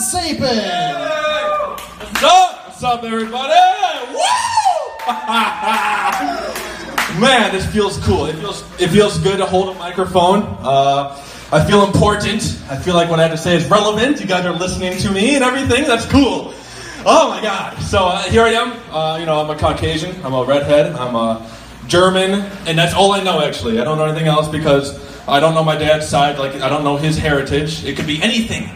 Sapin. What's up? What's up, everybody? Woo! Man, this feels cool. It feels good to hold a microphone. I feel important. I feel like what I have to say is relevant. You guys are listening to me and everything. That's cool. Oh my God. So here I am. I'm a Caucasian. I'm a redhead. I'm a German, and that's all I know. Actually, I don't know anything else because I don't know my dad's side. Like I don't know his heritage. It could be anything.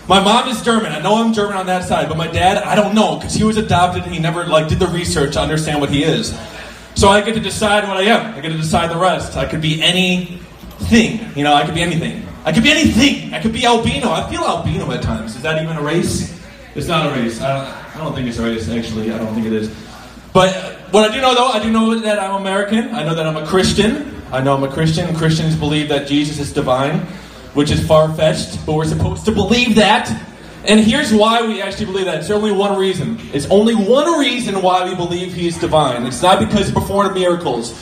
My mom is German. I know I'm German on that side, but my dad, I don't know because he was adopted and he never did the research to understand what he is. So I get to decide what I am. I get to decide the rest. I could be anything. I could be anything. I could be anything. I could be albino. I feel albino at times. Is that even a race? It's not a race. I don't think it's a race, actually. I don't think it is. But what I do know, though, I do know that I'm American. I know that I'm a Christian. I know I'm a Christian. Christians believe that Jesus is divine, which is far-fetched, but we're supposed to believe that. And here's why we actually believe that. It's only one reason. It's only one reason why we believe he's divine. It's not because he performed miracles.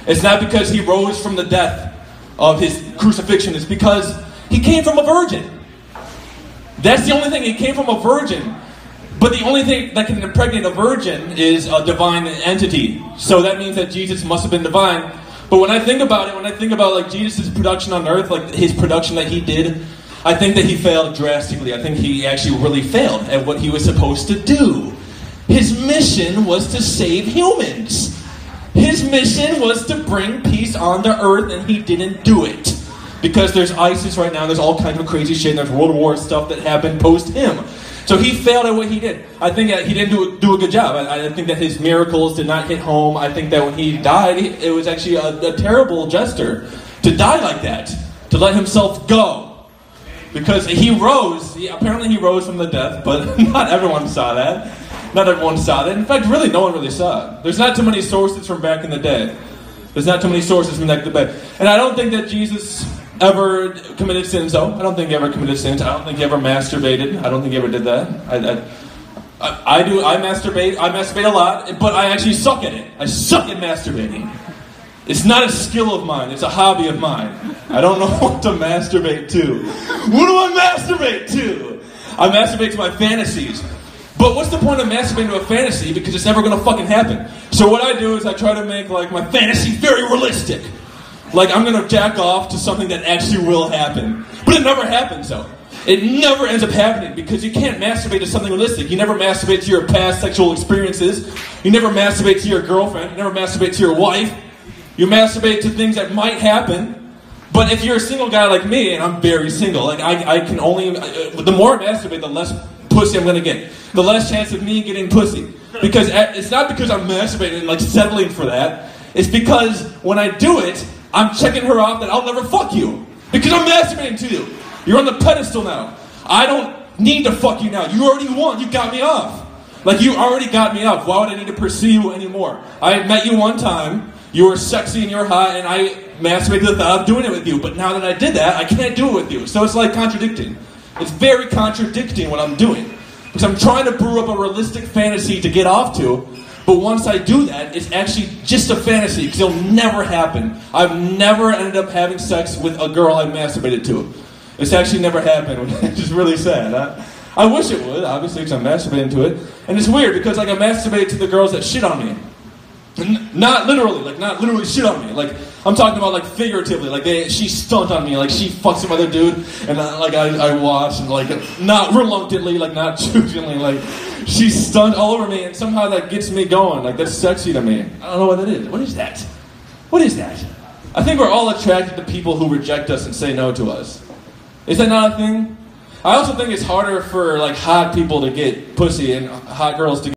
It's not because he rose from the death of his crucifixion. It's because he came from a virgin. That's the only thing. He came from a virgin. But the only thing that can impregnate a virgin is a divine entity. So that means that Jesus must have been divine. But when I think about it, when I think about Jesus' production on earth, his production that he did, I think that he failed drastically. I think he actually really failed at what he was supposed to do. His mission was to save humans. His mission was to bring peace on the earth, and he didn't do it. Because there's ISIS right now, there's all kinds of crazy shit, and there's World War stuff that happened post him. So he failed at what he did. I think that he didn't do a good job. I think that his miracles did not hit home. I think that when he died, it was actually a terrible gesture to die like that, to let himself go. Because he rose, apparently he rose from the death, but not everyone saw that. Not everyone saw that. In fact, really, no one really saw it. There's not too many sources from back in the day. There's not too many sources from back in the day. And I don't think that Jesus ever committed sins, though. I don't think he ever committed sins. I don't think he ever masturbated. I don't think he ever did that. I do. I masturbate a lot, but I actually suck at it. I suck at masturbating. It's not a skill of mine. It's a hobby of mine. I don't know what to masturbate to. What do I masturbate to? I masturbate to my fantasies. But what's the point of masturbating to a fantasy? Because it's never going to fucking happen. So what I do is I try to make my fantasy very realistic. I'm going to jack off to something that actually will happen. But it never happens, though. It never ends up happening because you can't masturbate to something realistic. You never masturbate to your past sexual experiences. You never masturbate to your girlfriend. You never masturbate to your wife. You masturbate to things that might happen. But if you're a single guy like me, and I'm very single, I can only... the more I masturbate, the less pussy I'm going to get. The less chance of me getting pussy. Because it's not because I'm masturbating and settling for that. It's because when I do it, I'm checking her off that I'll never fuck you. Because I'm masturbating to you. You're on the pedestal now. I don't need to fuck you now. You already won. You got me off. You already got me off. Why would I need to pursue you anymore? I met you one time. You were sexy and you're hot, and I masturbated to the thought of doing it with you. But now that I did that, I can't do it with you. So it's contradicting. It's very contradicting what I'm doing. Because I'm trying to brew up a realistic fantasy to get off to. But once I do that, it's actually just a fantasy, because it'll never happen. I've never ended up having sex with a girl I masturbated to. It's actually never happened, which is really sad. I wish it would, obviously, because I'm masturbating to it. And it's weird, because I masturbate to the girls that shit on me. Not literally shit on me. I'm talking about figuratively. She stunt on me, she fucks some other dude, and I watch, and not reluctantly, not choosingly, she stunned all over me, and somehow that gets me going. That's sexy to me. I don't know what that is. What is that? What is that? I think we're all attracted to people who reject us and say no to us. Is that not a thing? I also think it's harder for hot people to get pussy and hot girls to get